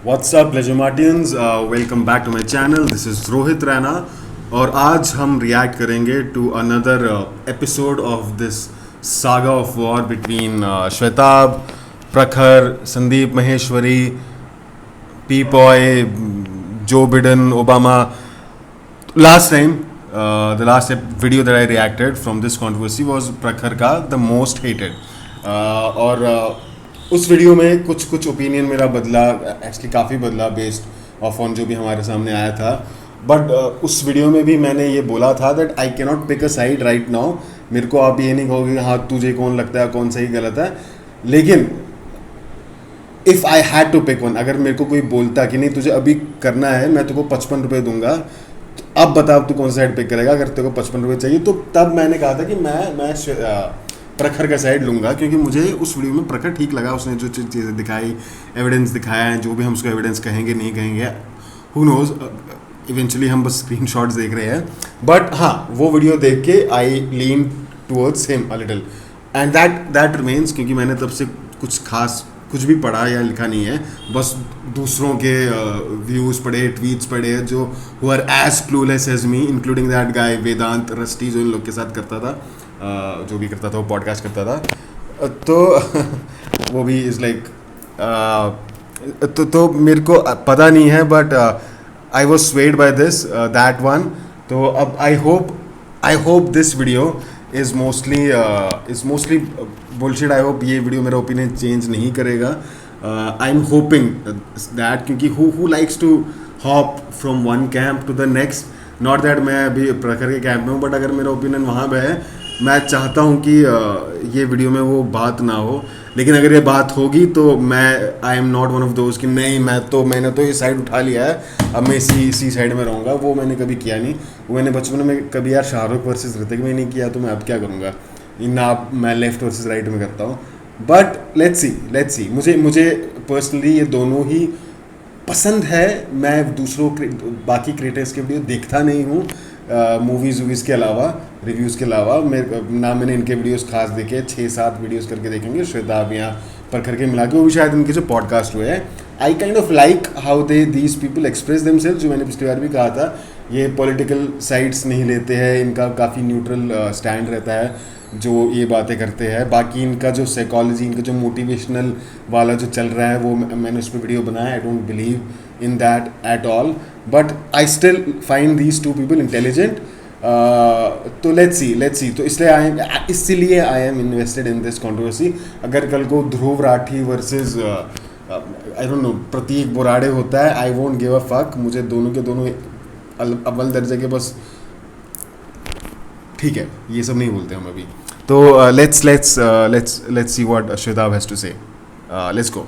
What's up, Pleasure Martians? Welcome back to my channel. This is Rohit Rana और आज हम react करेंगे to another episode of this saga of war between Shwetabh, Prakhar, Sandeep Maheshwari, पी पॉय, Joe Biden, Obama. Last time, the last video that I reacted from this controversy was प्रखर का the most hated. और उस वीडियो में कुछ ओपिनियन मेरा बदला, एक्चुअली काफ़ी बदला बेस्ड ऑफ ऑन जो भी हमारे सामने आया था. बट उस वीडियो में भी मैंने ये बोला था that I can not pick a side right now. मेरे को आप ये नहीं कहोगे हाँ तुझे कौन लगता है कौन सही गलत है, लेकिन if I had to pick one, अगर मेरे को कोई बोलता कि नहीं तुझे अभी करना है, मैं तुझको 55 रुपये दूंगा, तो अब बता तू कौन सा साइड पिक करेगा. अगर तेरे को 55 रुपये चाहिए तो तब मैंने कहा था कि मैं प्रखर का साइड लूँगा, क्योंकि मुझे उस वीडियो में प्रखर ठीक लगा. उसने जो चीज़ें दिखाई, एविडेंस दिखाया है, जो भी हम उसको एविडेंस कहेंगे नहीं कहेंगे, हु नोज़, इवेंचुअली हम बस स्क्रीनशॉट्स देख रहे हैं. बट हाँ, वो वीडियो देख के I lean towards him a little and that remains, क्योंकि मैंने तब से कुछ भी पढ़ा या लिखा नहीं है, बस दूसरों के व्यूज़ पढ़े, ट्वीट्स पढ़े जो who are as clueless as me, including that guy Vedant Rusty जो इन लोग के साथ करता था, जो भी करता था वो पॉडकास्ट करता था. तो वो भी इज़ लाइक तो मेरे को पता नहीं है, but I was swayed by this that one. तो अब I hope this video is mostly bullshit. I hope ये वीडियो मेरा ओपिनियन चेंज नहीं करेगा. आई एम होपिंग दैट, क्योंकि who likes to hop from one camp to the next. Not that मैं अभी प्रखर के कैंप में हूँ, बट अगर मेरा ओपिनियन वहाँ पे है, मैं चाहता हूँ कि ये वीडियो में वो बात ना हो. लेकिन अगर ये बात होगी तो मैं आई am not one of those कि नहीं मैंने तो ये साइड उठा लिया है, अब मैं इसी साइड में रहूँगा. वो मैंने कभी किया नहीं. वो मैंने बचपन में कभी यार शाहरुख वर्सेस ऋतिक में नहीं किया, तो मैं अब क्या करूँगा. ना मैं लेफ्ट वर्सेस राइट में करता हूँ. But let's see. मुझे पर्सनली ये दोनों ही पसंद है. मैं बाकी क्रिएटर्स के वीडियो देखता नहीं हूँ, मूवीज़ के अलावा, रिव्यूज़ के अलावा. मैंने इनके वीडियोस खास देखे, 6-7 वीडियोस करके देखेंगे श्वेताब या प्रखर के मिला के, वो भी शायद इनके जो पॉडकास्ट हुए हैं. I kind of like how these people express themselves. जो मैंने पिछली बार भी कहा था, ये पॉलिटिकल साइड्स नहीं लेते हैं, इनका काफ़ी न्यूट्रल स्टैंड रहता है जो ये बातें करते हैं. बाकी इनका जो साइकोलॉजी, इनका जो मोटिवेशनल वाला जो चल रहा है, वो मैंने उस पर वीडियो बनाया. I don't believe in that at all, but I still find these two people intelligent. तो लेट्स सी. तो इसीलिए I am invested in this controversy. अगर कल को Dhruv Rathee versus I don't know Prateek Borade होता है, I won't give a fuck. मुझे दोनों के दोनों अव्वल दर्जे के, बस ठीक है, ये सब नहीं बोलते हम अभी. तो let's see what Shwetab has to say. Let's go.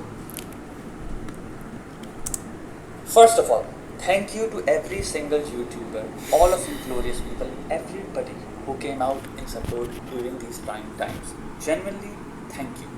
First of all, thank you to every single YouTuber, all of you glorious people, everybody who came out in support during these trying times. Genuinely, thank you.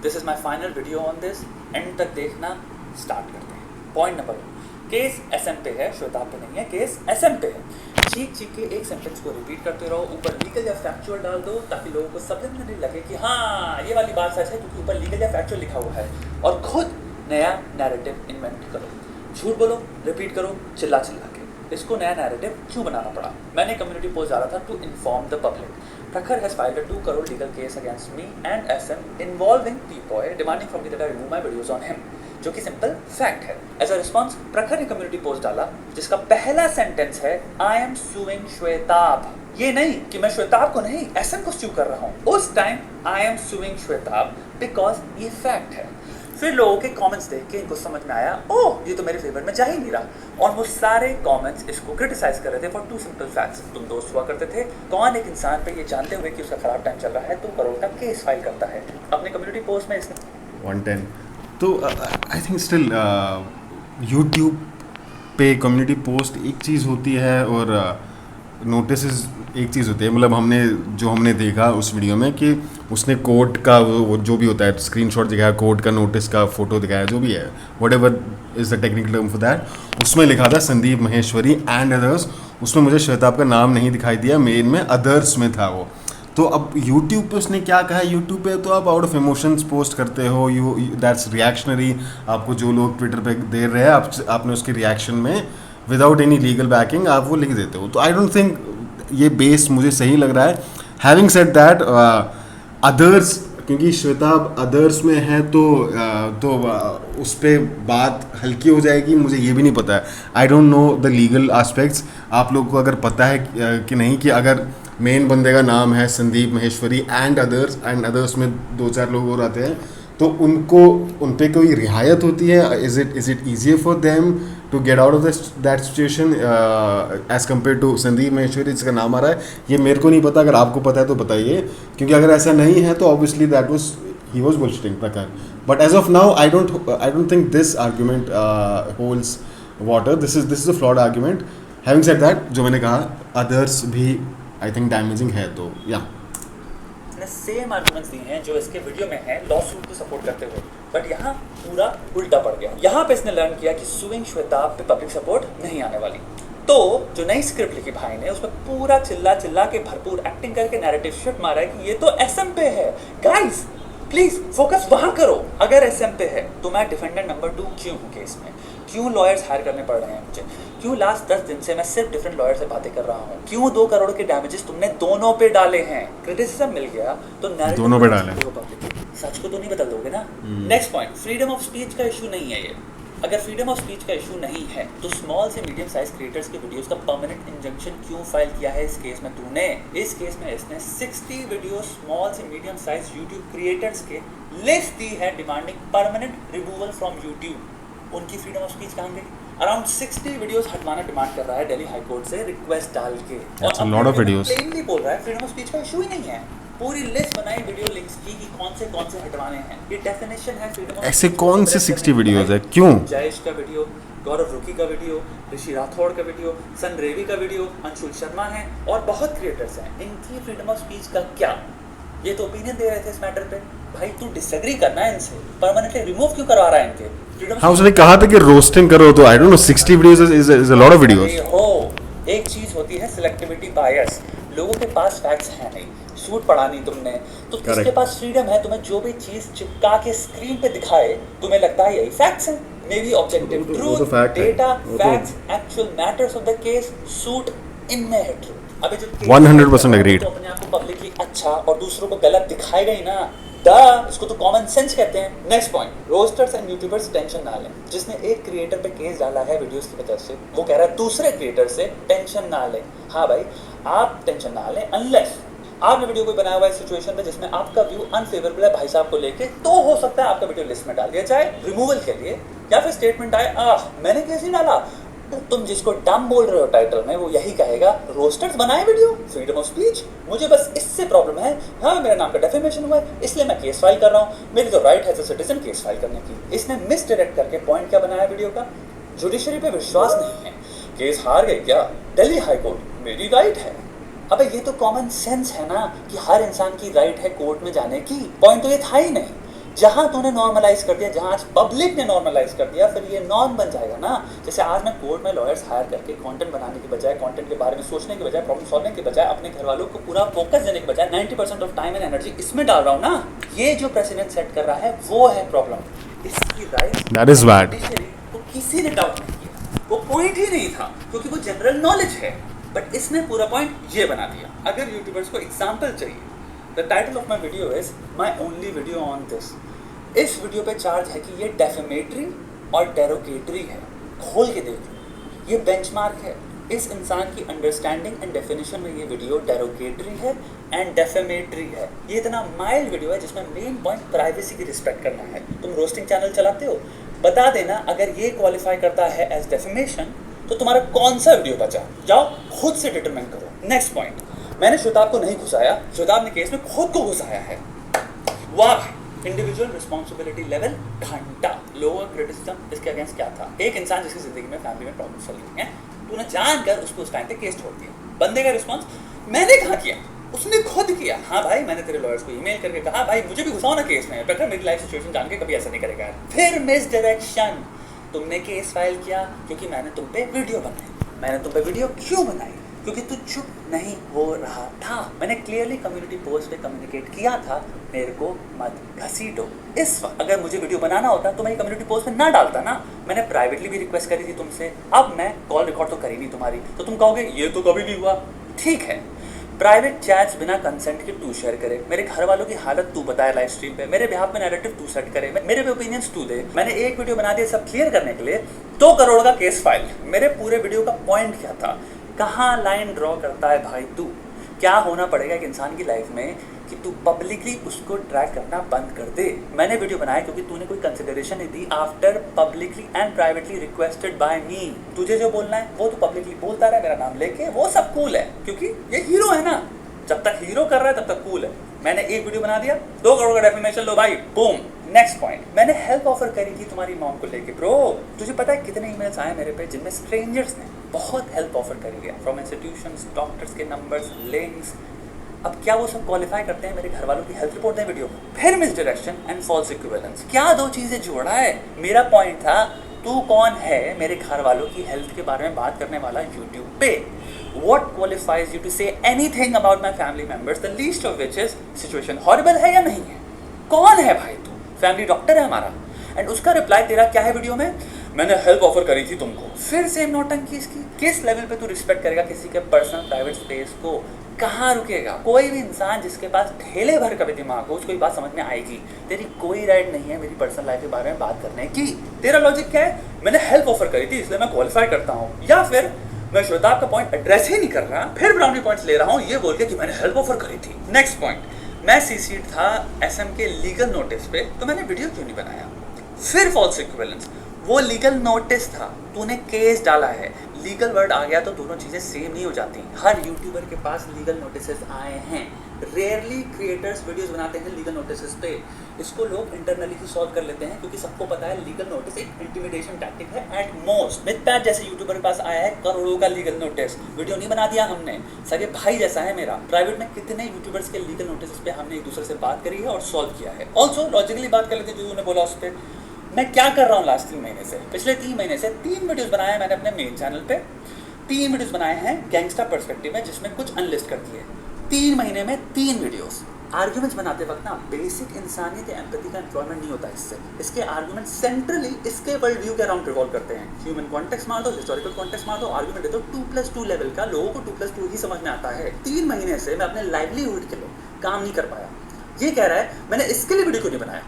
This is my final video on this. End तक देखना, start करते हैं. Point number 1. Case SM पे है, श्वेताब पे नहीं है. Case SM पे है. चीख के एक सेंटेंस को रिपीट करते रहो, ऊपर लीगल या फैक्चुअल डाल दो, ताकि लोगों को समझ में नहीं लगे कि हाँ ये वाली बात सच है, क्योंकि ऊपर लीगल या फैक्चुअल लिखा हुआ है. और खुद नया नैरेटिव इन्वेंट करो, झूठ बोलो, रिपीट करो, चिल्ला के. इसको नया नैरेटिव क्यों बनाना पड़ा? मैंने कम्युनिटी पोस्ट डाला था to inform the public. Prakhar has filed a 2 crore legal case against me and SM involving P-Boy, demanding from me that I remove my videos on him, जो कि सिंपल फैक्ट है. As a response प्रखर ने community post डाला, जिसका पहला sentence है आई am suing Shwetab. ये नहीं कि मैं श्वेताब को नहीं, SM को स्यू कर रहा हूँ. उस time I am suing Shwetabh because ये फैक्ट है. फिर लोगों के कमेंट्स देख के इनको समझ में आया, ओह ये तो मेरे फेवर में जा ही नहीं रहा, और वो सारे कमेंट्स इसको क्रिटिसाइज कर रहे थे फॉर 2 सिंपल फैक्ट्स. तुम दोस्त हुआ करते थे. कौन एक इंसान पे ये जानते हुए कि उसका खराब टाइम चल रहा है 2 करोड़ का केस फाइल करता है? अपने कम्युनिटी पोस्ट में इसने 110. तो आई थिंक स्टिल यूट्यूब पे कम्युनिटी पोस्ट एक चीज़ होती है और नोटिस एक चीज़ होती है. मतलब हमने देखा उस वीडियो में कि उसने कोर्ट का वो जो भी होता है स्क्रीनशॉट दिखाया, कोर्ट का नोटिस का फोटो दिखाया, जो भी है, whatever is the technical term for that. उसमें लिखा था संदीप महेश्वरी एंड अदर्स. उसमें मुझे श्वेताब का नाम नहीं दिखाई दिया, मेन में अदर्स में था वो. तो अब YouTube पे उसने क्या कहा, YouTube पे तो आप आउट ऑफ इमोशंस पोस्ट करते हो, यू दैट्स रिएक्शनरी, आपको जो लोग ट्विटर पे दे रहे हैं आपने उसके रिएक्शन में विदाउट एनी लीगल बैकिंग आप वो लिख देते हो। तो आई डोंट थिंक ये बेस मुझे सही लग रहा है। हैविंग सेड दैट, अदर्स, क्योंकि श्वेता अदर्स में है तो उस पर बात हल्की हो जाएगी, मुझे ये भी नहीं पता है, आई don't know the legal aspects. आप लोगों को अगर पता है कि नहीं, कि अगर मेन बंदे का नाम है संदीप महेश्वरी एंड अदर्स में 2-4 लोग और आते हैं, तो उन पे कोई रियायत होती है? Is it easier for them to get out of that situation as compare to Sandeep Maheshwari जिसका नाम आ रहा है? ये मेरे को नहीं पता, अगर आपको पता है तो बताइए, क्योंकि अगर ऐसा नहीं है तो obviously that was he was bullshitting प्रकार। But as of now I don't think this argument holds water, this is a flawed argument. Having said that, जो मैंने कहा अदर्स भी आई थिंक डैमेजिंग है, तो या सेम आर्गुमेंट्स दिए हैं जो इसके वीडियो में है लॉ सूट को सपोर्ट करते हुए, बट यहाँ पूरा उल्टा पड़ गया। यहाँ पे इसने लर्न किया कि सुइंग श्वेता पे पब्लिक सपोर्ट नहीं आने वाली, तो जो नई स्क्रिप्ट लिखी भाई ने उसमें पूरा चिल्ला के भरपूर एक्टिंग करके नैरेटिव शिफ्ट मारा है कि ये तो एसएम पे है। गाइस प्लीज फोकस वहां करो। अगर एसएम पे है तो मैं डिफेंडेंट नंबर 2 क्यों हूँ केस में? क्यों लॉयर्स हायर करने पड़ रहे हैं मुझे? क्यों लास्ट 10 दिन से मैं सिर्फ डिफरेंट लॉयर से बातें कर रहा हूँ? क्यों 2 करोड़ के डैमेजेस तुमने दोनों पे डाले हैं? क्रिटिसिज्म मिल गया तो नैरेटिव दोनों पे डाले, सच को तो नहीं बदल दोगे ना। Next point, freedom of speech का इशू नहीं है ये। अगर फ्रीडम ऑफ स्पीच का इशू नहीं है तो स्मॉल से मीडियम साइज क्रिएटर्स के वीडियोस का परमानेंट इंजंक्शन क्यों फाइल किया है इस केस में तूने? इस केस में इसने 60 वीडियो स्मॉल से मीडियम साइज यूट्यूब क्रिएटर्स के लिस्ट दी है demanding permanent removal from YouTube. उनकी फ्रीडम ऑफ स्पीच कहाँ गई? अराउंड 60 वीडियोस हटवाना डिमांड कर रहा है दिल्ली हाई कोर्ट से रिक्वेस्ट डाल के, और लॉट ऑफ वीडियोस प्लेनली बोल रहा है फ्रीडम ऑफ स्पीच का इशू ही नहीं है। पूरी लिस्ट बनाई वीडियो लिंक्स की कि कौन से हटवाने हैं। ये डेफिनेशन है फ्रीडम ऑफ। ऐसे कौन से 60 वीडियोस है? क्यों? जयेश का वीडियो, गौरव रुकी का वीडियो, ऋषि राठौड़ का वीडियो, सन रेवी का वीडियो, अंशुल शर्मा है और बहुत क्रिएटर्स हैं। इनकी फ्रीडम ऑफ स्पीच का क्या? ये तो ओपिनियन दे रहे थे इस मैटर पे। भाई तू डिसएग्री करना है इनसे, परमानेंटली रिमूव क्यों करवा रहा है इनके? हाँ, उसने कहा था कि रोस्टिंग करो, तो आई don't no 60 videos is a lot of videos. हो एक चीज होती है सिलेक्टिविटी बायस। लोगों के पास फैक्ट्स हैं नहीं, सूट पढ़ा नहीं तुमने, तो किसके पास फ्रीडम है तुम्हें जो भी चीज चिपका के स्क्रीन पे दिखाए तुम्हें लगता है यही फैक्ट्स हैं? May be objective truth, data, facts, actual matters of the case suit इनमें है ट्रूथ। अबे जो 100% agreed। तो अपने आप को पब्लिकली अच्छा और दूसरों को गलत दिखाएगा ही ना। इसको तो कॉमन सेंस कहते हैं। Next point, roasters and YouTubers tension ना लें। जिसने एक क्रिएटर पे केस डाला है वीडियोस की वजह से, वो कह रहा है दूसरे क्रिएटर से टेंशन ना लें। हाँ भाई, आप टेंशन ना लें अनलेस आपने वीडियो कोई बनाया हुआ है सिचुएशन में जिसमें आपका व्यू अनफेवरेबल है भाई साहब को लेके, तो हो सकता है आपका वीडियो लिस्ट में डाल दिया जाए रिमूवल के लिए, या फिर स्टेटमेंट आए मैंने केस नहीं डाला। तो तुम जिसको डम बोल रहे हो टाइटल में वो यही कहेगा रोस्टर्स बनाए वीडियो, फ्रीडम ऑफ स्पीच, मुझे बस इससे प्रॉब्लम है। हाँ, मेरे नाम का डेफेमेशन हुआ है इसलिए मैं केस फाइल कर रहा हूँ, मेरी तो राइट है as a citizen case file करने की। इसने मिसडायरेक्ट करके पॉइंट क्या बनाया वीडियो का? जुडिशरी पे विश्वास नहीं है, केस हार गई क्या? दिल्ली हाई कोर्ट, मेरी राइट है। अबे ये तो कॉमन सेंस है ना कि हर इंसान की राइट है कोर्ट में जाने की। पॉइंट तो ये था ही नहीं। जहां तूने नॉर्मलाइज कर दिया, जहां आज पब्लिक ने नॉर्मलाइज कर दिया, फिर ये नॉर्म बन जाएगा ना। जैसे आज मैं कोर्ट में लॉयर्स हायर करके कंटेंट बनाने के बजाय, कंटेंट के बारे में सोचने के बजाय, प्रॉब्लम सॉल्विंग के बजाय, अपने घर वालों को पूरा फोकस देने के बजाय 90% ऑफ टाइम एंड एनर्जी इसमें डाल रहा हूँ ना। ये जो प्रेसिडेंट सेट कर रहा है वो है प्रॉब्लम। इसकी राइट दैट इज बैड। तो किसी ने डाउट नहीं किया, वो पॉइंट ही नहीं था क्योंकि वो जनरल नॉलेज है। बट इसने पूरा पॉइंट ये बना दिया। अगर यूट्यूबर्स को एग्जाम्पल चाहिए, the title of my video is my only video on this. इस वीडियो पे चार्ज है कि ये डेफेमेटरी और डेरोगेटरी है। खोल के देख लो, ये बेंचमार्क है। इस इंसान की अंडरस्टैंडिंग एंड डेफिनेशन में ये वीडियो डेरोगेटरी है एंड डेफेमेटरी है। ये इतना माइल्ड वीडियो है जिसमें मेन पॉइंट प्राइवेसी की रिस्पेक्ट करना है। तुम रोस्टिंग चैनल चलाते हो, बता देना अगर ये क्वालिफाई करता है एज डेफेमेशन तो तुम्हारा कौन सा वीडियो बचा, जाओ खुद से डिटरमाइन करो। नेक्स्ट पॉइंट, मैंने श्वेताब को नहीं घुसाया, श्वेताब ने केस में खुद को घुसाया है। वाह, इंडिविजुअल रिस्पॉन्सिबिलिटी लेवल घंटा। लोअर क्रिटिसिज्म इसके अगेंस्ट क्या था? एक इंसान जिसकी जिंदगी में फैमिली में प्रॉब्लम चल रही है, तूने जानकर उसको उस टाइम पे केस छोड़ दिया। बंदे का रिस्पॉन्स मैंने कहा किया, उसने खुद किया। हाँ भाई, मैंने तेरे लॉयर्स को ईमेल करके कहा भाई मुझे भी घुसाओ ना केस में, बेटर मेरी लाइफ सिचुएशन जान के कभी ऐसा नहीं करेगा। फिर मिस डायरेक्शन, तुमने केस फाइल किया क्योंकि मैंने तुम पे वीडियो बनाई। मैंने तुम पे वीडियो क्यों बनाई? क्योंकि तू चुप नहीं हो रहा था। मैंने क्लियरली कम्युनिटी पोस्ट पे कम्युनिकेट किया था, मेरे को मत घसीटो। इस वक्त अगर मुझे वीडियो बनाना होता तो मैं ये कम्युनिटी पोस्ट में ना डालता ना। मैंने प्राइवेटली भी रिक्वेस्ट करी थी तुमसे, अब मैं कॉल रिकॉर्ड तो करी नहीं तुम्हारी, तो तुम कहोगे ये तो कभी नहीं हुआ। ठीक है, प्राइवेट चैट्स बिना कंसेंट के तू शेयर करे, मेरे घर वालों की हालत तू बताए लाइव स्ट्रीम पे, मेरे बिहाफ में नैरेटिव तू सेट करे, मेरे पे ओपिनियंस तू दे। मैंने एक वीडियो बना दिया सब क्लियर करने के लिए, 2 करोड़ का केस फाइल। मेरे पूरे वीडियो का पॉइंट क्या था, कहाँ लाइन ड्रॉ करता है भाई तू? क्या होना पड़ेगा एक इंसान की लाइफ में कि तू पब्लिकली उसको ट्रैक करना बंद कर दे। मैंने वीडियो बनाया क्योंकि तूने कोई कंसिडरेशन नहीं दी after publicly and privately requested by me. तुझे जो बोलना है वो तू पब्लिकली बोलता रहा मेरा नाम लेके, वो सब कूल है क्योंकि ये हीरो है ना। जब तक हीरो कर रहा है तब तक कूल है। मैंने एक वीडियो बना दिया, 2 करोड़ का डेफिमेशन, लो भाई, बूम। नेक्स्ट पॉइंट, मैंने हेल्प ऑफर करी थी तुम्हारी मॉम को लेके। ब्रो, तुझे पता है कितने ईमेल्स आए मेरे पे जिनमें स्ट्रेंजर्स ने बहुत हेल्प ऑफर करी है, फ्रॉम इंस्टीट्यूशंस, डॉक्टर्स के नंबर्स, लिंक्स। अब क्या वो सब क्वालिफाई करते हैं मेरे घर वालों की हेल्थ रिपोर्ट दें वीडियो में? फिर मिसडायरेक्शन एंड फॉल्स इक्विवेलेंस, क्या 2 चीजें जोड़ा है? मेरा पॉइंट था तू कौन है मेरे घर वालों की हेल्थ के बारे में बात करने वाला यूट्यूब पे? What qualifies you to say anything about my family members, the least of which is situation horrible है या नहीं है? कौन है भाई तू? फैमिली डॉक्टर है हमारा। एंड उसका रिप्लाई तेरा क्या है वीडियो में? मैंने हेल्प ऑफर करी थी तुमको। फिर सेम नौटंकी इसकी। किस लेवल पे तू रिस्पेक्ट करेगा किसी के पर्सनल प्राइवेट स्पेस को? कहाँ रुकेगा? कोई भी इंसान जिसके पास ठेले भर का भी दिमाग हो उसको ये बात समझ में आएगी, तेरी कोई राइट नहीं है मेरी पर्सनल लाइफ के बारे में बात करने की। तेरा लॉजिक क्या है? मैंने हेल्प ऑफर करी थी इसलिए मैं क्वालिफाई करता हूँ, या फिर मैं श्वेताब का पॉइंट एड्रेस ही नहीं कर रहा, फिर ब्राउनी पॉइंट्स ले रहा हूँ ये बोल के कि मैंने हेल्प ऑफर करी थी। नेक्स्ट पॉइंट, मैं सीसीड था एसएम के लीगल नोटिस पे, तो मैंने वीडियो क्यों नहीं बनाया? फिर फॉल्स इक्विवेलेंस, वो लीगल नोटिस था, तूने केस डाला है, लीगल वर्ड आ गया तो दोनों चीजें सेम नहीं हो जाती। हर यूट्यूबर के पास लीगल नोटिसेस आए हैं, रेयरली क्रिएटर्स वीडियोस बनाते हैं लीगल नोटिसेस पे। इसको लोग इंटरनली ही सॉल्व कर लेते हैं क्योंकि सबको पता है लीगल नोटिस एक इंटिमिडेशन टैक्टिक है एट मोस्ट। मिथपैट जैसे यूट्यूबर के पास आया है करोड़ों का लीगल नोटिस, वीडियो नहीं बना दिया हमने, सगे भाई जैसा है मेरा। प्राइवेट में कितने यूट्यूबर्स के लीगल नोटिस पे हमने एक दूसरे से बात करी है और सॉल्व किया है। ऑल्सो लॉजिकली बात कर लेते हैं जो उन्होंने बोला उस पर। मैं क्या कर रहा हूँ लास्ट 3 महीने से, पिछले 3 महीने से 3 वीडियोस बनाए हैं मैंने अपने मेन चैनल पे। 3 वीडियोस बनाए हैं गैंगस्टर पर्सपेक्टिव में जिसमें कुछ अनलिस्ट कर दिए। 3 महीने में 3 वीडियोस। आर्ग्यूमेंट्स बनाते वक्त ना बेसिक इंसानियत या एम्पैथी का एम्प्लॉयमेंट नहीं होता इससे। इसके आर्ग्यूमेंट सेंट्रली इसके वर्ल्ड व्यू के अराउंड रिवॉल्व करते हैं। ह्यूमन कॉन्टेक्स्ट मार दो, हिस्टोरिकल कॉन्टेक्स्ट मार दो, आर्ग्यूमेंट दे दो 2+2 लेवल का, लोगों को 2+2 ही समझ में आता है। 3 महीने से मैं अपने लाइवलीहुड के लिए काम नहीं कर पाया। ये कह रहा है मैंने इसके लिए वीडियो क्यों नहीं बनाया?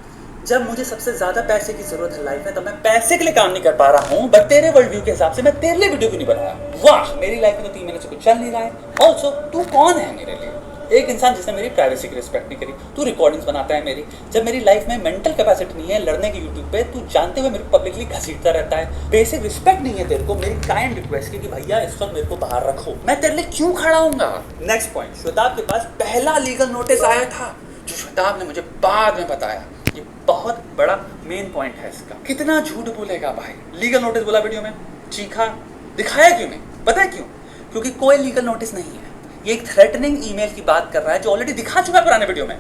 जब मुझे सबसे ज्यादा पैसे की जरूरत है लाइफ में तब मैं पैसे के लिए काम नहीं कर पा रहा हूँ, बट तेरे वर्ल्ड व्यू के हिसाब से मैं तेरे लिए वीडियो क्यों नहीं बनाया? वाह, मेरी लाइफ में तो 3 महीने से कुछ चल नहीं रहा है। ऑल्सो तू कौन है मेरे लिए? एक इंसान जिसने मेरी प्राइवेसी की रिस्पेक्ट नहीं करी। तू रिकॉर्डिंग्स बनाता है मेरी, जब मेरी लाइफ में मेंटल कैपेसिटी नहीं है लड़ने की यूट्यूब पे, तू जानते हुए मेरे को पब्लिकली घसीटता रहता है। बेसिक रिस्पेक्ट नहीं है तेरे को मेरी काइंड रिक्वेस्ट की कि भैया इस वक्त मेरे को बाहर रखो, मैं तेरे लिए क्यों खड़ा हूँगा? नेक्स्ट पॉइंट, श्वेताब के पास पहला लीगल नोटिस आया था जो श्वेताब ने मुझे बाद में बताया। ये बहुत बड़ा मेन पॉइंट है इसका। कितना झूठ बोलेगा भाई? लीगल नोटिस बोला वीडियो में, चीखा, दिखाया क्यों नहीं? पता है क्यों? क्योंकि कोई लीगल नोटिस नहीं है। ये एक थ्रेटनिंग ईमेल की बात कर रहा है जो ऑलरेडी दिखा चुका है पुराने वीडियो में।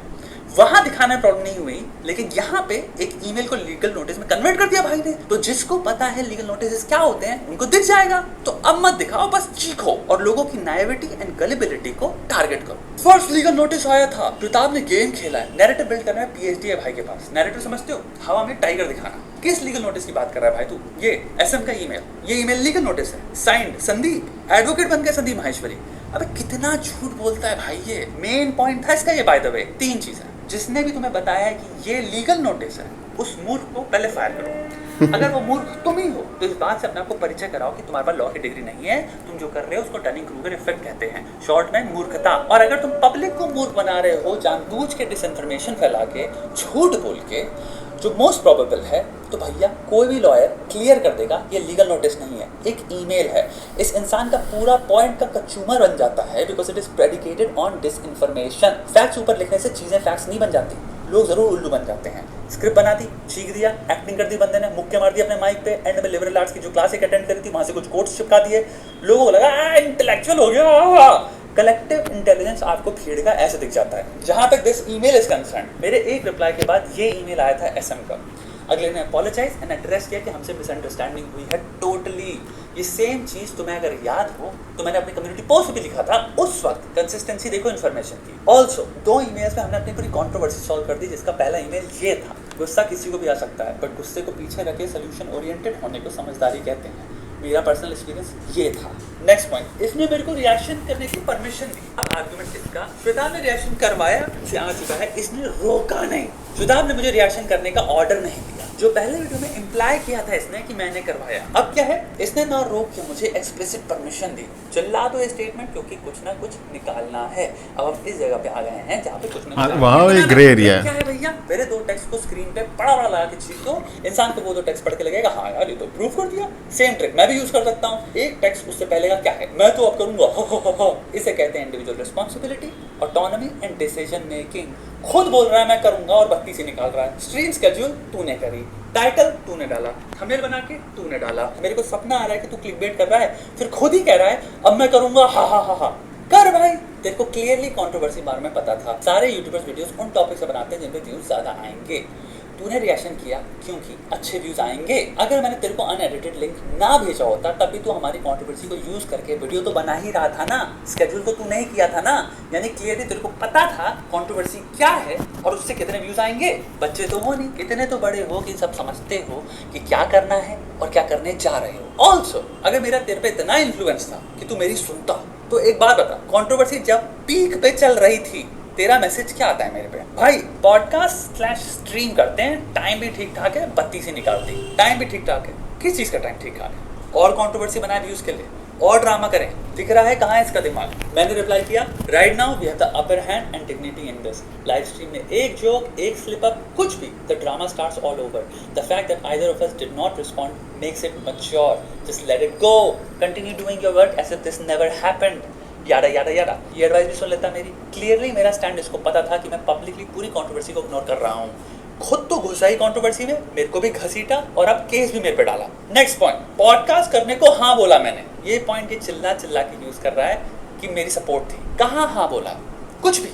वहां दिखाने में प्रॉब्लम नहीं हुई, लेकिन यहाँ पे एक ईमेल को लीगल नोटिस में कन्वर्ट कर दिया भाई ने। तो जिसको पता है लीगल नोटिस क्या होते हैं उनको दिख जाएगा। तो अब मत दिखाओ, बस चीखो और लोगों की नाइविटी एंड गलिबिलिटी को टारगेट करो। फर्स्ट लीगल नोटिस आया था, प्रताप ने गेम खेला है, नैरेटिव बिल्ड करना है, पीएचडी है भाई के पास। नैरेटिव समझते हो? हवा में टाइगर दिखाना। किस लीगल नोटिस की बात कर रहा है भाई तू? ये एसएम का ईमेल, ये ईमेल लीगल नोटिस है, साइंड संदीप, एडवोकेट बन गए संदीप माहेश्वरी। अबे कितना झूठ बोलता है भाई ये। मेन पॉइंट था इसका ये बाय द वे। 3 चीजें, जिसने भी तुम्हें बताया है कि ये लीगल नोटिस है उस मूर्ख को पहले फायर करो। अगर वो मूर्ख तुम ही हो तो इस बात से अपने आप को परिचय कराओ कि तुम्हारे पास लॉ की डिग्री नहीं है, तुम जो कर रहे हो उसको डनिंग क्रूगर इफेक्ट कहते हैं, शॉर्ट में मूर्खता। और अगर तुम पब्लिक को मूर्ख बना रहे हो जानबूझ के डिसइंफॉर्मेशन फैला के, झूठ बोल के, जो मोस्ट प्रोबेबल है, तो भैया कोई भी लॉयर क्लियर कर देगा ये लीगल नोटिस नहीं है, एक ईमेल है। इस इंसान का पूरा पॉइंट का कचूमर बन जाता है because it is predicated on disinformation. Facts ऊपर लिखने से चीजें फैक्ट्स नहीं बन जाती, लोग जरूर उल्लू बन जाते हैं। स्क्रिप्ट बना दी, चीख दिया, एक्टिंग कर दी बंदे ने, मुक्के मार दिया अपने माइक पे, एंड में लिबरल आर्ट्स की जो क्लास अटेंड करी थी वहां से कुछ कोट्स चिपका दिए, लोगों को लगा इंटेलेक्चुअल हो गया। कलेक्टिव इंटेलिजेंस आपको भीड़ का ऐसे दिख जाता है। जहां तक दिस ईमेल इज कंसर्न, मेरे एक रिप्लाई के बाद ये ईमेल आया था एसएम का। अगले ने अपोलोजाइज एंड एड्रेस किया कि हमसे मिसअंडरस्टैंडिंग हुई है टोटली। ये सेम चीज तुम्हें अगर याद हो तो मैंने अपनी कम्युनिटी पोस्ट भी लिखा था उस वक्त। कंसिस्टेंसी देखो इन्फॉर्मेशन की। ऑल्सो 2 ईमेल्स में हमने अपनी पूरी कंट्रोवर्सी सॉल्व कर दी, जिसका पहला ईमेल ये था, गुस्सा किसी को भी आ सकता है बट गुस्से को पीछे रखे सोल्यूशन ओरिएंटेड होने को समझदारी कहते हैं। मेरा पर्सनल एक्सपीरियंस ये था। नेक्स्ट पॉइंट, इसने मेरे को रिएक्शन करने की परमिशन दी। अब आर्गुमेंट इसका, श्वेताब ने रिएक्शन करवाया से आ चुका है, इसने रोका नहीं। श्वेताब ने मुझे रिएक्शन करने का ऑर्डर नहीं दिया, जो पहले वीडियो में इम्प्लाई किया था इसने कि मैंने करवाया। अब क्या है, इसने ना रोक के मुझे एक्सप्लिसिट परमिशन दी। चिल्ला दो स्टेटमेंट क्योंकि कुछ ना कुछ निकालना है। अब हम इस जगह पे आ गए हैं जहाँ पे कुछ ना कुछ वहाँ एक ग्रे एरिया है। क्या है भैया, मेरे 2 टेक्स्ट को स्क्रीन पे बड़ा बड़ा लगा के चीज दो, इंसान को वो 2 टेक्स्ट पढ़ के लगेगा हाँ यार ये तो प्रूफ कर दिया। सेम ट्रिक मैं भी यूज कर सकता हूँ। एक टेक्स्ट उससे पहले का क्या है, मैं तो अब करूंगा हो। इसे कहते हैं individual responsibility, autonomy and decision making. खुद बोल रहा है मैं करूंगा और बत्ती से निकाल रहा है। स्ट्रीम स्केड्यूल तूने करी, टाइटल तूने डाला, थंबनेल बना के तूने डाला। मेरे को सपना आ रहा है कि तू क्लिकबेट कर रहा है, फिर खुद ही कह रहा है अब मैं करूंगा हा। कर भाई, तेरे को क्लियरली कंट्रोवर्सी बारे में पता था। सारे यूट्यूबर्स वीडियोस उन टॉपिक से बनाते हैं जिन पे व्यूज ज्यादा आएंगे। तूने रिएक्शन किया क्योंकि अच्छे व्यूज आएंगे। अगर मैंने तेरे को अनएडिटेड लिंक ना भेजा होता तभी तो हमारी कंट्रोवर्सी को यूज करके वीडियो तो बना ही रहा था ना। स्केड्यूल तो तू नहीं किया था ना, यानी क्लियरली तेरे को पता था कंट्रोवर्सी क्या है और उससे कितने व्यूज आएंगे। बच्चे तो हो नहीं, इतने तो बड़े हो कि सब समझते हो कि क्या करना है और क्या करने जा रहे हो। ऑल्सो अगर मेरा तेरे पे इतना इन्फ्लुएंस था कि तू मेरी सुनता, तो एक बात बता, कंट्रोवर्सी जब पीक पे चल रही थी तेरा मैसेज क्या आता है मेरे पे? भाई पॉडकास्ट/स्ट्रीम करते हैं, टाइम भी ठीक ठाक है, बत्ती से निकाल दी, टाइम भी ठीक ठाक है। किस चीज का टाइम ठीक ठाक है? और कंट्रोवर्सी बनाए व्यूज के लिए, और ड्रामा करें। दिख रहा है कहाँ है इसका दिमाग। मैंने रिप्लाई किया, right now we have the upper hand and dignity in this. Live stream में एक जोक, एक स्लिप अप, कुछ भी, the drama starts all over. The fact that either of us did not respond makes it mature. Just let it go, continue doing your work as if this never happened. Yada. ये advice भी सुन लेता मेरी। Clearly मेरा stand इसको पता था कि मैं पब्लिकली पूरी कंट्रोवर्सी को इग्नोर कर रहा हूँ। खुद तो घुसा ही कंट्रोवर्सी में, मेरे को भी घसीटा और अब केस भी मेरे पे डाला। नेक्स्ट पॉइंट, पॉडकास्ट करने को हाँ बोला मैंने। ये पॉइंट ये चिल्ला के यूज कर रहा है कि मेरी सपोर्ट थी। कहाँ हाँ बोला? कुछ भी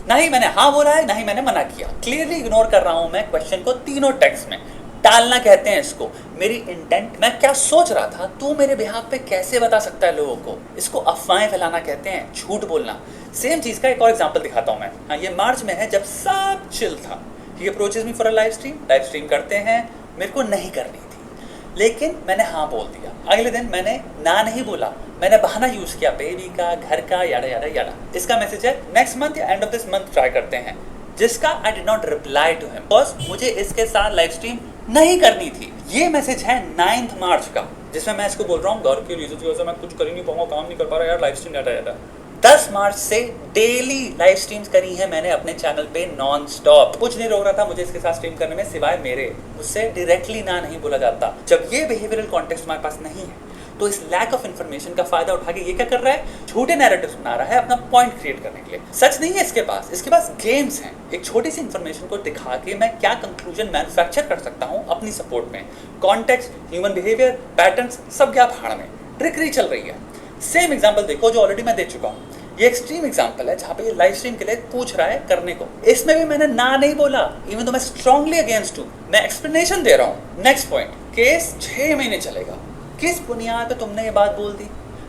ना ही मैंने हाँ बोला है, ना ही मैंने मना किया। क्लियरली इग्नोर कर रहा हूँ मैं क्वेश्चन को तीनों टेक्स्ट में। टालना कहते हैं इसको। मेरी इंटेंट, मैं क्या सोच रहा था, तू मेरे बिहाफ पे कैसे बता सकता है लोगों को। इसको अफवाहें फैलाना कहते हैं, झूठ बोलना। सेम चीज का एक और एग्जांपल दिखाता हूं मैं। हाँ, ये मार्च में है जब सब चिल था। He approaches me for a live stream करते हैं, मेरे को नहीं करनी थी लेकिन मैंने हाँ बोल दिया। अगले दिन मैंने ना नहीं बोला, मैंने बहाना यूज किया बेबी का, घर का, याडा। इसका मैसेज है नेक्स्ट मंथ या end of this month try करते हैं, जिसका I did not reply to him because मुझे इसके साथ लाइव स्ट्रीम नहीं करनी थी। ये मैसेज है 9 मार्च का, जिसमें मैं इसको बोल रहा हूँ घर के रीजन की वजह से मैं कुछ कर ही नहीं पाऊंगा, काम नहीं कर पा रहा यार, लाइव स्ट्रीम जाता। 10 मार्च से डेली लाइव स्ट्रीम्स करी है मैंने अपने चैनल पे नॉन स्टॉप। कुछ नहीं रोक रहा था मुझे इसके साथ स्ट्रीम करने में सिवाय मेरे। मुझसे डायरेक्टली ना नहीं बोला जाता। जब ये बिहेवियरल कॉन्टेक्स्ट हमारे पास नहीं है तो इस लैक ऑफ इन्फॉर्मेशन का फायदा उठा के ये क्या कर रहा है, झूठे नैरेटिव्स बना रहा है अपना पॉइंट क्रिएट करने के लिए। सच नहीं है इसके पास गेम्स हैं। एक छोटी सी इन्फॉर्मेशन को दिखा के मैं क्या कंक्लूजन मैन्युफैक्चर कर सकता हूँ अपनी सपोर्ट में। कॉन्टेक्स्ट, ह्यूमन बिहेवियर, पैटर्न्स सब क्या भाड़ में, ट्रिकरी चल रही है। सेम एग्जाम्पल देखो जो ऑलरेडी मैं दे चुका हूँ। ये एक्सट्रीम एग्जाम्पल है जहाँ पे ये लाइव स्ट्रीम के लिए पूछ रहा है करने को। इसमें भी मैंने ना नहीं बोला, इवन तो मैं स्ट्रांगली अगेंस्ट हूँ। मैं एक्सप्लेनेशन दे रहा हूँ। नेक्स्ट पॉइंट, केस 6 महीने चलेगा। किस बुनियाद पे तुमने ये बात बोल दी?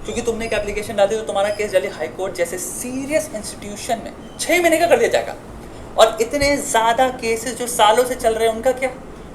क्योंकि तुमने एक एप्लीकेशन डाली तो तुम्हारा केस दिल्ली हाई कोर्ट जैसे सीरियस इंस्टीट्यूशन में 6 महीने का कर दिया जाएगा। और इतने ज्यादा केसेस जो सालों से चल रहे हैं उनका क्या?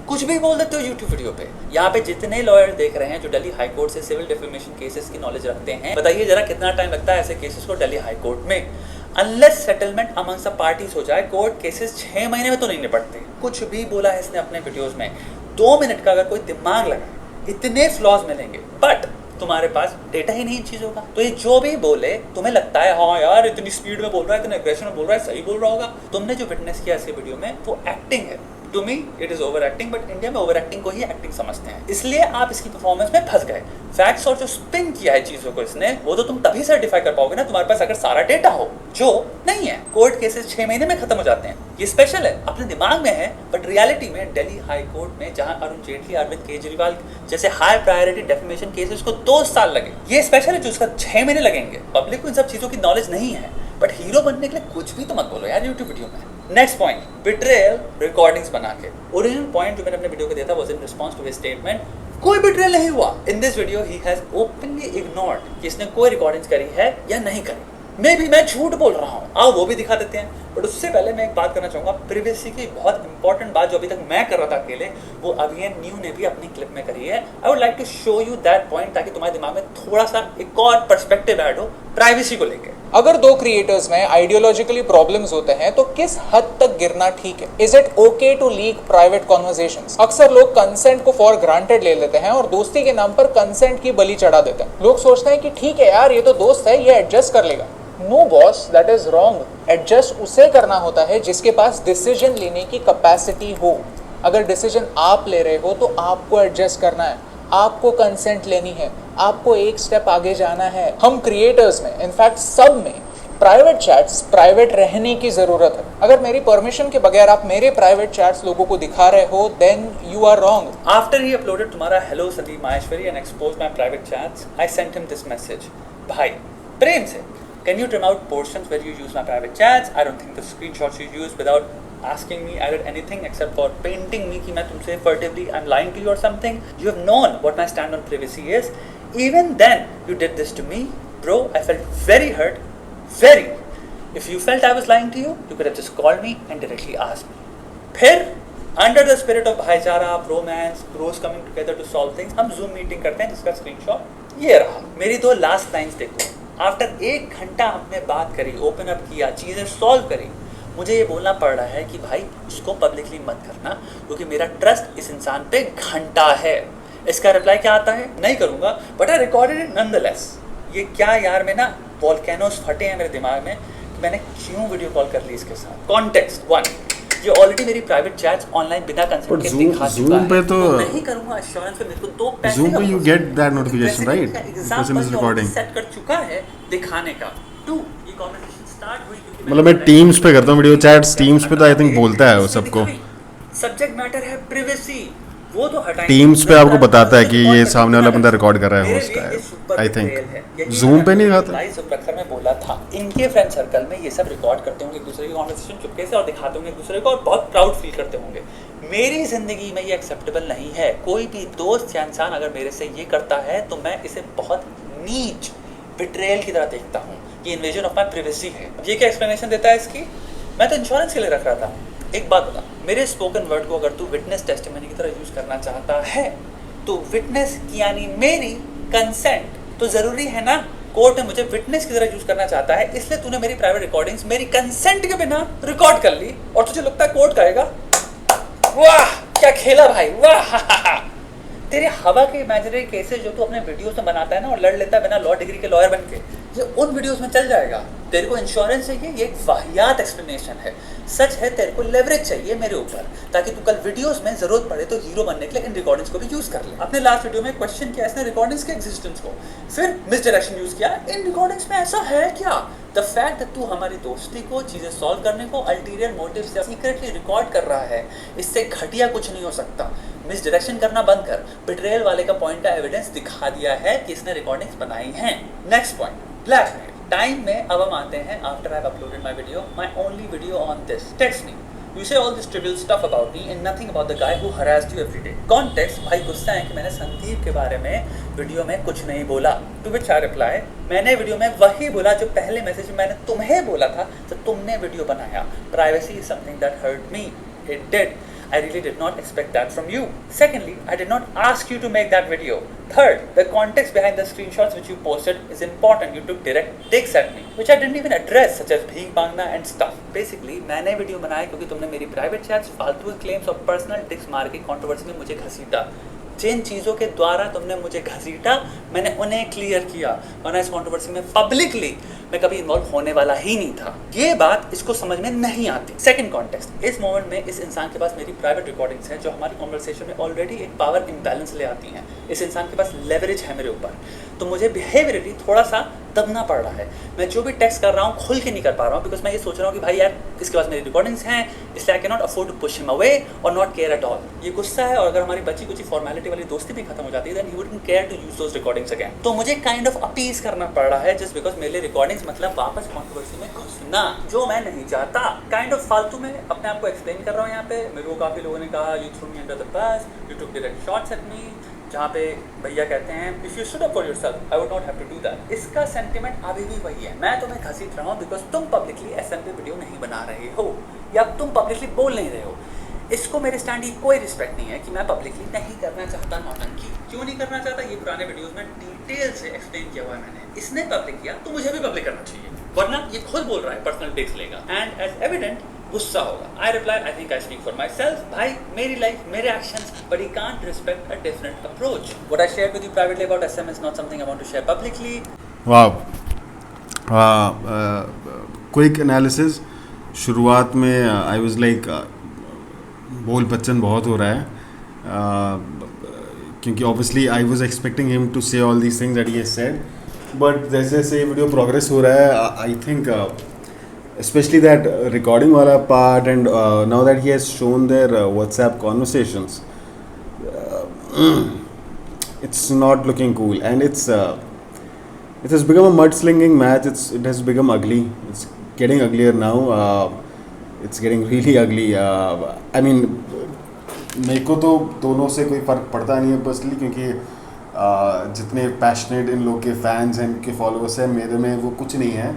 कुछ भी बोल देते हो यूट्यूब वीडियो पे। यहाँ पे जितने लॉयर देख रहे हैं जो दिल्ली हाई कोर्ट से सिविल डिफेमेशन केसेस की नॉलेज रखते हैं, बताइए जरा कितना टाइम लगता है ऐसे केसेस को दिल्ली हाई कोर्ट में। अनलेस सेटलमेंट अमंग सब पार्टीज हो जाए, कोर्ट केसेस 6 महीने में तो नहीं निपटते। कुछ भी बोला है इसने अपने वीडियोज में। 2 मिनट का अगर कोई दिमाग लगाए इतने फ्लॉज मिलेंगे, बट तुम्हारे पास डेटा ही नहीं इन चीजों का। तो ये जो भी बोले तुम्हें लगता है हाँ यार इतनी स्पीड में बोल रहा है, इतने एग्रेशन में बोल रहा है, सही बोल रहा होगा। तुमने जो विटनेस किया इसके वीडियो में वो एक्टिंग है। To me it is over acting, but India में ओवर एक्टिंग को ही एक्टिंग समझते हैं, इसलिए आप इसकी परफॉर्मेंस में फंस गए। फैक्ट्स और जो स्पिन किया है चीजों को इसने, वो तो तुम तभी सर्टिफाई कर पाओगे ना तुम्हारे पास अगर सारा डेटा हो, जो नहीं है। कोर्ट केसेस 6 महीने में खत्म हो जाते हैं। ये स्पेशल है, अपने दिमाग में है, बट रियलिटी में दिल्ली हाई कोर्ट में जहां अरुण जेटली, अरविंद केजरीवाल जैसे हाई प्रायोरिटी डेफेमेशन केसेस को 2 साल लगे, ये स्पेशल है जो उसका 6 महीने लगेंगे। पब्लिक को इन सब चीजों की नॉलेज नहीं है। बट हीरो बनने के लिए कुछ भी तो मत बोलो यार यूट्यूब वीडियो में। नेक्स्ट पॉइंट, बिट्रेयल रिकॉर्डिंग्स बना के। ओरिजिनल पॉइंट जो मैंने अपने वीडियो को दिया था was in response to his statement, कोई बिट्रेयल नहीं हुआ। In this video he has openly ignored कि इसने कोई रिकॉर्डिंग्स करी है या नहीं करी। मैं झूठ बोल रहा हूँ, आओ वो भी दिखा देते हैं। बट उससे पहले मैं एक बात करना चाहूँगा, प्रिवेसी की बहुत इंपॉर्टेंट बात जो अभी तक मैं कर रहा था अकेले, वो अभियन न्यू ने भी अपनी क्लिप में करी है। I would like to show you that point ताकि तुम्हारे दिमाग में थोड़ा सा एक और पर्सपेक्टिव ऐड हो प्राइवेसी को लेकर। अगर दो क्रिएटर्स में आइडियोलॉजिकली प्रॉब्लम्स होते हैं तो किस हद तक गिरना ठीक है? Is it okay to leak private conversations? अक्सर लोग कंसेंट को फॉर ग्रांटेड ले लेते हैं और दोस्ती के नाम पर कंसेंट की बलि चढ़ा देते हैं। लोग सोचते हैं कि ठीक है यार, ये तो दोस्त है, ये एडजस्ट कर लेगा। No boss, that is wrong. Adjust उसे करना होता है जिसके पास डिसीजन लेने की कैपेसिटी हो। अगर डिसीजन आप ले रहे हो तो आपको एडजस्ट करना है, आपको कंसेंट लेनी है, आपको एक स्टेप आगे जाना है। हम क्रिएटर्स में, इनफैक्ट सब में, प्राइवेट चैट्स प्राइवेट रहने की जरूरत है। अगर मेरी परमिशन के बगैर आप मेरे प्राइवेट चैट्स लोगों को दिखा रहे हो, then you are wrong. After he uploaded तुम्हारा hello Sandeep Maheshwari and expose my private chats, I sent him this message, भाई प्रेम से, can you trim out portions where you use my private chats? I don't think the screenshots you use without asking me added anything except for painting me कि मैं तुमसे furtively I'm lying to you or something. You have known what my stand on privacy is. Even then you did this to me, bro. I felt very hurt, very. If you felt I was lying to you, you could have just called me and directly asked me. फिर under the spirit of भाईचारा, romance, bros coming together to solve things, हम Zoom meeting करते हैं जिसका screenshot ये रहा। मेरी दो last lines देखो। आफ्टर 1 घंटा हमने बात करी, ओपन अप किया, चीज़ें सॉल्व करी, मुझे ये बोलना पड़ रहा है कि भाई इसको पब्लिकली मत करना क्योंकि मेरा ट्रस्ट इस इंसान पे घंटा है। इसका रिप्लाई क्या आता है? नहीं करूँगा, but I recorded it nonetheless. ये क्या यार, में ना वॉल्केनोस फटे हैं मेरे दिमाग में कि मैंने क्यों वीडियो कॉल कर ली इसके साथ। कॉन्टेक्स्ट 1, ये ऑलरेडी मेरी प्राइवेट चैट्स ऑनलाइन बिना कंसेंट के दिखा चुका है, तो नहीं करूंगा एश्योरेंस पे। मेरे को 2 पैसे Zoom पे you get that notification, right? Person is recording. Set कर चुका है दिखाने का। 2, ये कन्वर्सेशन स्टार्ट हुई क्योंकि मतलब मैं टीम्स पे करता हूँ वीडियो चैट्स, टीम्स पे तो आई थिंक बोलता है वो सबको। सब्जेक्ट मैटर है प्रिवेसी, वो तो हटाएंगे। टीम्स पे आपको बताता है कि ये सामने वाला बंदा रिकॉर्ड कर रहा है, होस्ट है, आई थिंक। जूम पे नहीं खाता। भाई सुप्रखर में बोला था, इनके फ्रेंड सर्कल में ये सब रिकॉर्ड करते होंगे एक दूसरे की कन्वर्सेशन चुपके से और दिखाते होंगे एक दूसरे को और बहुत प्राउड फील करते होंगे। मेरी जिंदगी में ये एक्सेप्टेबल नहीं है। कोई भी दोस्त या इंसान अगर मेरे से ये करता है तो मैं इसे बहुत नीच बिट्रेयल की तरह देखता हूँ कि इन्वेजन ऑफ माई प्रिवेसी है। ये क्या एक्सप्लेनेशन देता है इसकी? मैं तो इंश्योरेंस के लिए रख रहा था। एक बात बता, मेरे स्पोकन वर्ड को अगर तू विटनेस टेस्टिमनी की तरह यूज करना चाहता है तो विटनेस यानी मेरी कंसेंट तो जरूरी है ना। कोर्ट में मुझे विटनेस की तरह यूज करना चाहता है, इसलिए तूने मेरी प्राइवेट रिकॉर्डिंग्स मेरी कंसेंट के बिना रिकॉर्ड कर ली और तुझे लगता है कोर्ट करेगा? वाह क्या खेला भाई, वाह। तेरे हवा के इमेजिनरी केसेस जो तू अपने वीडियोस में बनाता है ना और लड़ लेता है बिना लॉ डिग्री के लॉयर बन के, ये उन वीडियोस में चल जाएगा। तेरे को इंश्योरेंस चाहिए, ये एक वाहियात एक्सप्लेनेशन है। सच है, तेरे को लेवरेज चाहिए मेरे ऊपर ताकि तू कल वीडियोस में जरूरत पड़े तो हीरो बनने के लिए इन रिकॉर्डिंग्स को भी यूज कर ले। अपने लास्ट वीडियो में क्वेश्चन किया इसने रिकॉर्डिंग्स के एग्जिस्टेंस को, फिर मिसडायरेक्शन यूज किया। इन रिकॉर्डिंग्स में ऐसा है क्या? द फैक्ट दैट तू हमारी दोस्ती को, चीजें सॉल्व करने को अल्टीरियर मोटिव से सीक्रेटली रिकॉर्ड कर रहा है, इससे घटिया कुछ नहीं हो सकता। मिसडायरेक्शन करना बंद कर, बिट्रेयल वाले का पॉइंट का एविडेंस दिखा दिया है कि इसने रिकॉर्डिंग्स बनाई हैं। Next point, blackmail. टाइम में अब हम आते हैं after I have uploaded my video, my only video on this. Text me, you say all this trivial stuff about me and nothing about the guy who harassed you every day. Context, भाई गुस्सा है कि मैंने संदीप के बारे में video में कुछ नहीं बोला। टू व्हिच आई रिप्लाई, मैंने वीडियो में वही बोला जो पहले मैसेज में मैंने तुम्हें बोला था जब तुमने वीडियो बनाया। Privacy is something that hurt me, it did. I really did not expect that from you. Secondly, I did not ask you to make that video. Third, the context behind the screenshots which you posted is important. You took direct digs at me, which I didn't even address, such as भीख मांगना and stuff. Basically, मैंने video बनाया क्योंकि तुमने मेरी private chats, फालतू claims और personal ticks मार के कंट्रोवर्सी में मुझे घसीटा। जिन चीज़ों के द्वारा तुमने मुझे घसीटा मैंने उन्हें क्लियर किया, वरना इस कंट्रोवर्सी में पब्लिकली मैं कभी इन्वॉल्व होने वाला ही नहीं था। ये बात इसको समझ में नहीं आती। सेकंड कॉन्टेक्स्ट, इस मोमेंट में इस इंसान के पास मेरी प्राइवेट रिकॉर्डिंग्स हैं जो हमारी कॉन्वर्सेशन में ऑलरेडी एक पावर इम्बैलेंस ले आती हैं। इस इंसान के पास लेवरेज है मेरे ऊपर। तो मुझे बिहेवियरली थोड़ा सा दबना पड़ रहा है। मैं जो भी टेक्स्ट कर रहा हूँ खुल के नहीं कर पा रहा हूँ, बिकॉज मैं ये सोच रहा हूँ कि भाई यार इसके पास मेरी रिकॉर्डिंग्स हैं, इसलिए I can not afford to push him away और नॉट केयर एट ऑल। ये गुस्सा है, और अगर हमारी बची कुछ फॉर्मेलिटी वाली दोस्ती भी खत्म हो जाती है then he wouldn't care to use those recordings again. तो मुझे काइंड ऑफ अपीज करना पड़ रहा है जस्ट बिकॉज मेरे रिकॉर्डिंग्स मतलब वापस कॉन्ट्रोवर्सी में घुसना, जो मैं नहीं चाहता। काइंड ऑफ फालतू में अपने आप को एक्सप्लेन कर रहा हूँ यहाँ पे। मेरे को काफ़ी लोगों ने कहा you threw me under the bus, you took direct shots at me, जहाँ पे भैया कहते हैं if you stood up for yourself I would not have to do that. इसका सेंटिमेंट अभी भी वही है। मैं तुम्हें घसीट रहा हूँ बिकॉज तुम पब्लिकली एसएम पे वीडियो नहीं बना रहे हो या तुम पब्लिकली बोल नहीं रहे हो। इसको मेरे स्टैंड की कोई रिस्पेक्ट नहीं है कि मैं पब्लिकली नहीं करना चाहता नौटंकी। क्यों नहीं करना चाहता, ये पुराने वीडियोस में डिटेल से एक्सप्लेन किया हुआ है मैंने। इसने पब्लिक किया तो मुझे भी पब्लिक करना चाहिए, वरना ये खुद बोल रहा है पर्सनल टेक्स लेगा एंड एज एविडेंट गुस्सा होगा। I reply I think I speak for myself. भाई मेरी लाइफ मेरे actions, but he can't respect a different approach. What I share with you privately about SM is not something I want to share publicly. वाह, quick analysis. शुरुआत में I was like बोल बच्चन बहुत हो रहा है, क्योंकि obviously I was expecting him to say all these things that he has said, but जैसे जैसे ये वीडियो प्रोग्रेस हो रहा है I think especially that recording wala part and now that he has shown their WhatsApp conversations, it's not looking cool and it has become a mudslinging match. It has become ugly. It's getting uglier now. It's getting really ugly. I mean मेरे को तो दोनों से कोई फ़र्क पड़ता नहीं है पर्सनली, क्योंकि जितने पैशनेट इन लोग के फैंस हैं, इनके फॉलोअर्स हैं, मेरे में वो कुछ नहीं है।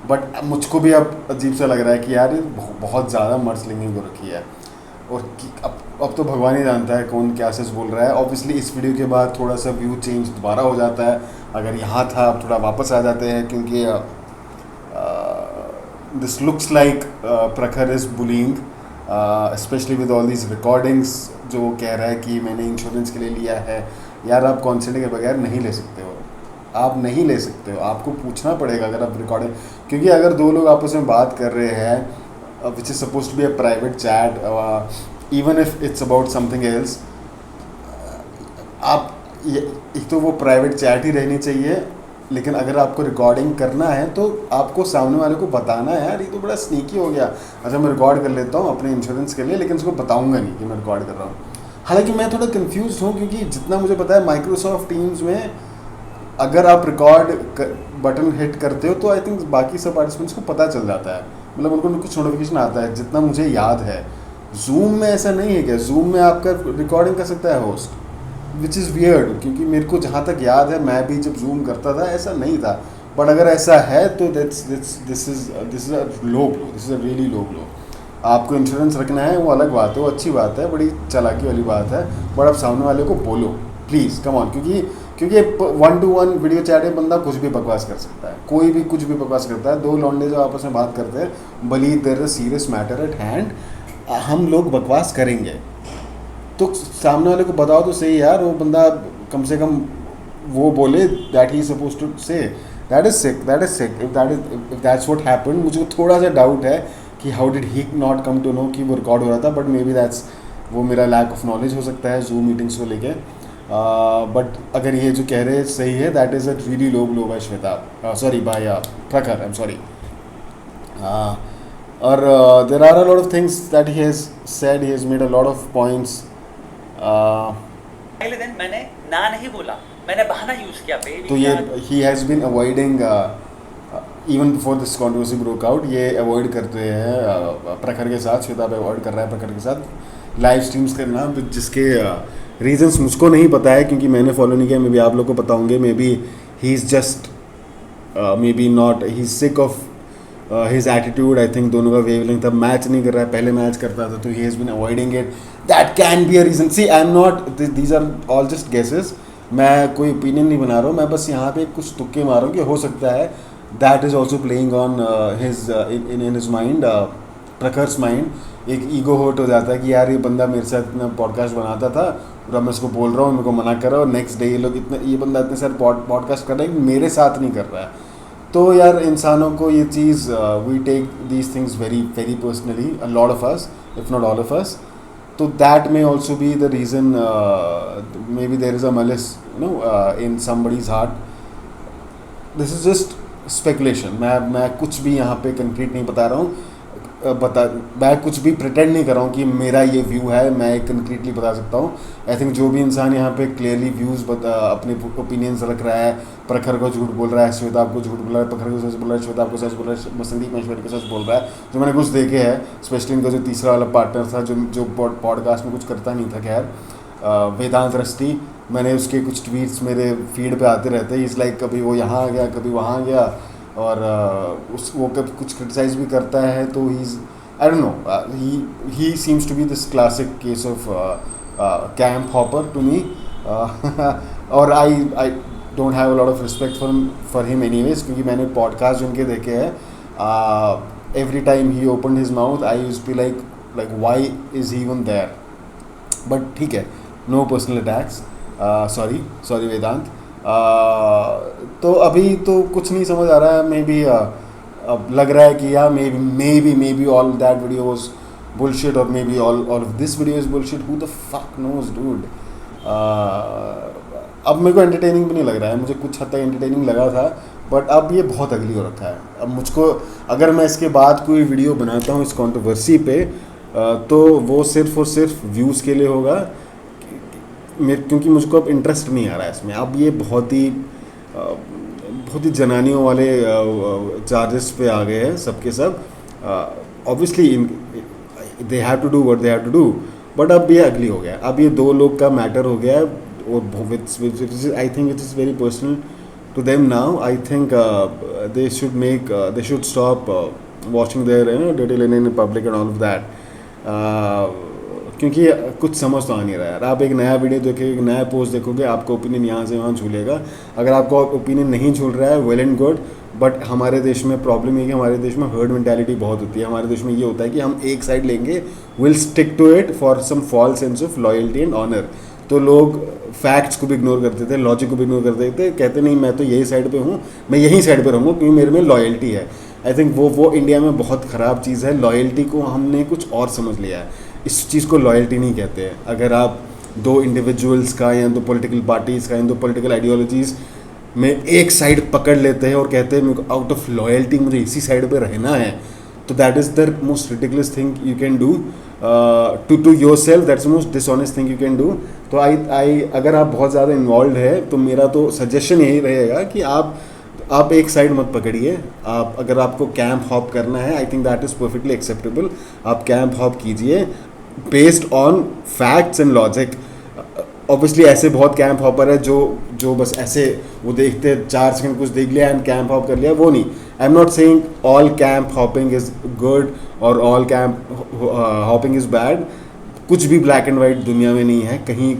बट मुझको भी अब अजीब सा लग रहा है कि यार ये बहुत ज़्यादा मर्सलिंगिंग हो रखी है, और अब तो भगवान ही जानता है कौन क्या सच बोल रहा है। ऑब्वियसली इस वीडियो के बाद थोड़ा सा व्यू चेंज दोबारा हो जाता है, अगर यहाँ था अब थोड़ा वापस आ जाते हैं, क्योंकि दिस लुक्स लाइक प्रखर is bullying, specially with all these recordings, जो कह रहा है कि मैंने इंश्योरेंस के लिए लिया है। यार आप कॉन्सेंट के बगैर नहीं ले सकते हो, आप नहीं ले सकते हो, आपको पूछना पड़ेगा अगर आप रिकॉर्डिंग, क्योंकि अगर दो लोग आपस में बात कर रहे हैं which is suppose to be a private chat, even if it's about something else, आप एक तो वो प्राइवेट चैट ही रहनी चाहिए, लेकिन अगर आपको रिकॉर्डिंग करना है तो आपको सामने वाले को बताना है। यार ये तो बड़ा स्नीकी हो गया, अच्छा मैं रिकॉर्ड कर लेता हूँ अपने इंश्योरेंस के लिए, लेकिन उसको बताऊँगा नहीं कि मैं रिकॉर्ड कर रहा हूँ। हालांकि मैं थोड़ा कन्फ्यूज हूँ, क्योंकि जितना मुझे पता है माइक्रोसॉफ्ट टीम्स में अगर आप रिकॉर्ड बटन हिट करते हो तो आई थिंक बाकी सब पार्टिसिपेंट्स को पता चल जाता है, मतलब उनको कुछ नोटिफिकेशन आता है, जितना मुझे याद है। जूम में ऐसा नहीं है क्या? जूम में आपका रिकॉर्डिंग कर सकता है होस्ट, विच इज़ वियर्ड, क्योंकि मेरे को जहाँ तक याद है मैं भी जब जूम करता था ऐसा नहीं था। बट अगर ऐसा है तो this is a low blow, this is a really low blow. आपको इंश्योरेंस रखना है वो अलग बात है, वो अच्छी बात है, बड़ी चालाकी वाली बात है, बट आप सामने वाले को बोलो प्लीज़, कम ऑन, क्योंकि 1-to-1 वीडियो चैट में बंदा कुछ भी बकवास कर सकता है, कोई भी कुछ भी बकवास करता है। दो लौंडे जो आपस में बात करते हैं, भली there is serious matter at hand, हम लोग बकवास करेंगे तो सामने वाले को बताओ तो सही यार, वो बंदा कम से कम वो बोले that he suppose to say, that is sick if that's what happened. मुझे थोड़ा सा डाउट है कि how did he not come to know कि वो रिकॉर्ड हो रहा था, बट मे बी दैट्स वो मेरा लैक ऑफ नॉलेज हो सकता है जूम मीटिंग्स को लेके। बट अगर ये जो कह रहे हैं सही है, that is a really low blow by Shweta, sorry by Prakhar, I am sorry. और there are a lot of things that he has said, he has made a lot of points. पहले दिन मैंने ना नहीं बोला, मैंने बहाना यूज किया बेबी। तो ये he has been avoiding even before this controversy broke out, ये अवॉइड करते हैं प्रखर के साथ, श्वेता पे अवॉइड कर रहा है प्रखर के साथ लाइव स्ट्रीम्स करना, जिसके रीजंस मुझको नहीं पता है, क्योंकि मैंने फॉलो नहीं किया। मे बी आप लोग को पता होंगे, may be he is just may be not, he is sick of his attitude. I think दोनों का वेवलेंथ अब मैच नहीं कर रहा है, पहले मैच करता था, तो he has been avoiding it, that can be a reason. See I am not, these are all just guesses, मैं कोई ओपिनियन नहीं बना रहा हूँ, मैं बस यहाँ पे कुछ तुक्के मार रहा हूँ कि हो सकता है that is also playing on his in his mind, Prakhar's mind. एक ईगो हर्ट हो जाता है कि यार ये बंदा मेरे साथ इतना पॉडकास्ट बनाता था और अब मैं उसको बोल रहा हूँ, मेरे को मना कर रहा हूँ, नेक्स्ट डे ये बंदा इतने सारे पॉडकास्ट कर रहा है, मेरे साथ नहीं कर रहा है। तो यार इंसानों को ये चीज़, we take these things very very personally, a lot of us, if not all of us. तो that may also be the reason, may be there is a malice in somebody's heart, this is just speculation. मैं कुछ भी यहाँ पे concrete नहीं बता रहा हूँ. मैं कुछ भी प्रिटेंड नहीं कर रहा हूँ कि मेरा ये व्यू है, मैं एक कंक्रीटली बता सकता हूँ. आई थिंक जो भी इंसान यहाँ पे क्लियरली व्यूज़ अपने ओपिनियंस रख रहा है, प्रखर को झूठ बोल रहा है, श्वेताब को झूठ बोल रहा है, प्रखर को सच बोल रहा है, श्वेताब को सच बोल रहा है, संदीप महेश्वरी को सच बोल रहा है, जो मैंने कुछ देखे हैं. स्पेशली इनका जो तीसरा वाला पार्टनर था जो पॉडकास्ट में कुछ करता नहीं था, खैर, वेदांत रस्टी, मैंने उसके कुछ ट्वीट्स मेरे फीड पे आते रहते हैं. इस लाइक कभी वो यहाँ आ गया, कभी वहाँ आ गया, और वो कभी कुछ क्रिटिसाइज भी करता है. तो he is, I don't know, he seems to be this classic case of camp hopper to me. और I don't have a lot of respect for him anyways, क्योंकि मैंने पॉडकास्ट उनके देखे हैं. Every time he open his mouth I use be like why is he even there. But ठीक है, no personal attacks. Sorry Vedant. तो अभी तो कुछ नहीं समझ आ रहा है. मे बी अब लग रहा है कि या may be all that video was bullshit, और may be all of this video is bullshit. Who the fuck knows dude. अब मेरे को एंटरटेनिंग भी नहीं लग रहा है. मुझे कुछ हद तक एंटरटेनिंग लगा था, बट अब ये बहुत अगली हो रखा है. अब मुझको, अगर मैं इसके बाद कोई वीडियो बनाता हूँ इस कंट्रोवर्सी पे, तो वो सिर्फ और सिर्फ व्यूज़ के लिए होगा, क्योंकि मुझको अब इंटरेस्ट नहीं आ रहा है इसमें. अब ये बहुत ही जनानियों वाले चार्जेस पे आ गए हैं सबके सब. Obviously they have to do what they have to do, but अब ये अगली हो गया. अब ये दो लोग का मैटर हो गया है, और I think it is very personal to them now. I think they should stop watching their dirty linen in public and all of that. क्योंकि कुछ समझ तो आ नहीं रहा है. आप एक नया वीडियो देखोगे, एक नया पोस्ट देखोगे, आपका ओपिनियन यहाँ से वहाँ झूलेगा. अगर आपका ओपिनियन नहीं झूल रहा है, वेल एंड गुड. बट हमारे देश में प्रॉब्लम ये कि हमारे देश में हर्ड मेंटालिटी बहुत होती है. हमारे देश में ये होता है कि हम एक साइड लेंगे, will stick to it for some false sense of loyalty and honour. तो लोग फैक्ट्स को भी इग्नोर करते थे, लॉजिक को भी इग्नोर करते थे, कहते नहीं मैं तो यही साइड पे हूँ, मैं यही साइड पे रहूँगा क्योंकि मेरे में लॉयल्टी है. आई थिंक वो इंडिया में बहुत ख़राब चीज़ है. लॉयल्टी को हमने कुछ और समझ लिया है. इस चीज़ को लॉयल्टी नहीं कहते हैं. अगर आप दो इंडिविजुअल्स का या दो पॉलिटिकल पार्टीज़ का या दो पॉलिटिकल आइडियोलॉजीज़ में एक साइड पकड़ लेते हैं और कहते हैं मेरे को आउट ऑफ लॉयल्टी मुझे इसी साइड पे रहना है, तो that is the most ridiculous thing you can do to yourself. That's the most dishonest thing you can do. तो आई अगर आप बहुत ज़्यादा इन्वॉल्व है, तो मेरा तो सजेशन यही रहेगा कि आप एक साइड मत पकड़िए. आप अगर आपको कैंप हॉप करना है, I think that is perfectly acceptable. आप कैंप हॉप कीजिए based on facts and logic. Obviously ऐसे बहुत कैंप हॉपर है जो बस ऐसे वो देखते 4 सेकंड कुछ देख लिया एंड कैंप हॉप कर लिया, वो नहीं. I am not saying all camp hopping is good और all camp hopping is bad. कुछ भी ब्लैक एंड वाइट दुनिया में नहीं है. कहीं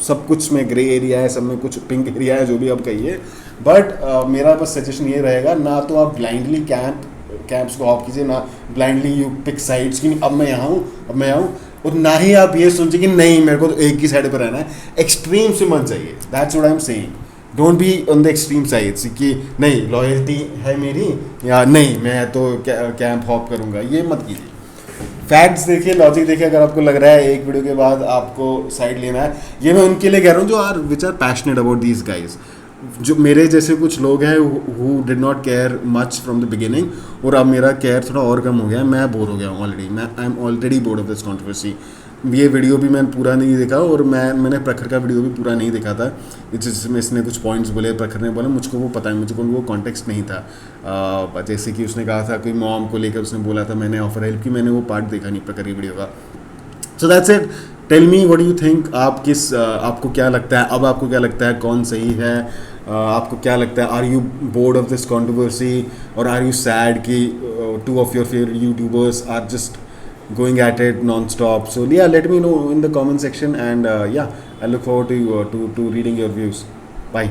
सब कुछ में ग्रे एरिया है, सब में कुछ पिंक एरिया है, जो भी आप कहिए. बट मेरा बस सजेशन ये रहेगा, ना तो आप ब्लाइंडली कैंप्स को हॉप कीजिए, ना ब्लाइंडली यू पिक साइड्स कि अब मैं यहाँ हूँ, और ना ही आप ये सोचिए कि नहीं मेरे को तो एक ही साइड पर रहना है. एक्सट्रीम से मत जाइए. That's what I am saying. Don't be on the extreme sides कि नहीं लॉयल्टी है मेरी या नहीं मैं तो कैंप हॉप करूँगा. ये मत कीजिए. फैक्ट्स देखिए, लॉजिक देखिए. अगर आपको लग रहा है एक वीडियो के बाद आपको साइड लेना है, ये मैं उनके लिए कह रहा हूँ जो which are passionate about these guys. जो मेरे जैसे कुछ लोग हैं who did not care much from the beginning, और अब मेरा केयर थोड़ा और कम हो गया है. मैं बोर हो गया हूँ already. I am already board of this controversy. ये वीडियो भी मैंने पूरा नहीं देखा, और मैंने प्रखर का वीडियो भी पूरा नहीं देखा था, जिसमें इसने कुछ पॉइंट्स बोले, प्रखर ने बोला. मुझको वो पता है, मुझको वो कॉन्टेक्स्ट नहीं था. जैसे कि उसने कहा था कोई मॉम को लेकर उसने बोला था, मैंने ऑफर हेल्प की. मैंने वो पार्ट देखा नहीं प्रखर की वीडियो का. So that's it. Tell me what you think. आपको क्या लगता है, अब आपको क्या लगता है कौन सही है? आपको क्या लगता है, are you bored of this controversy, और आर यू सैड कि 2 of your favorite YouTubers are just going at it non-stop? So yeah, let me know in the comment section, and yeah, I look forward to reading your views. Bye.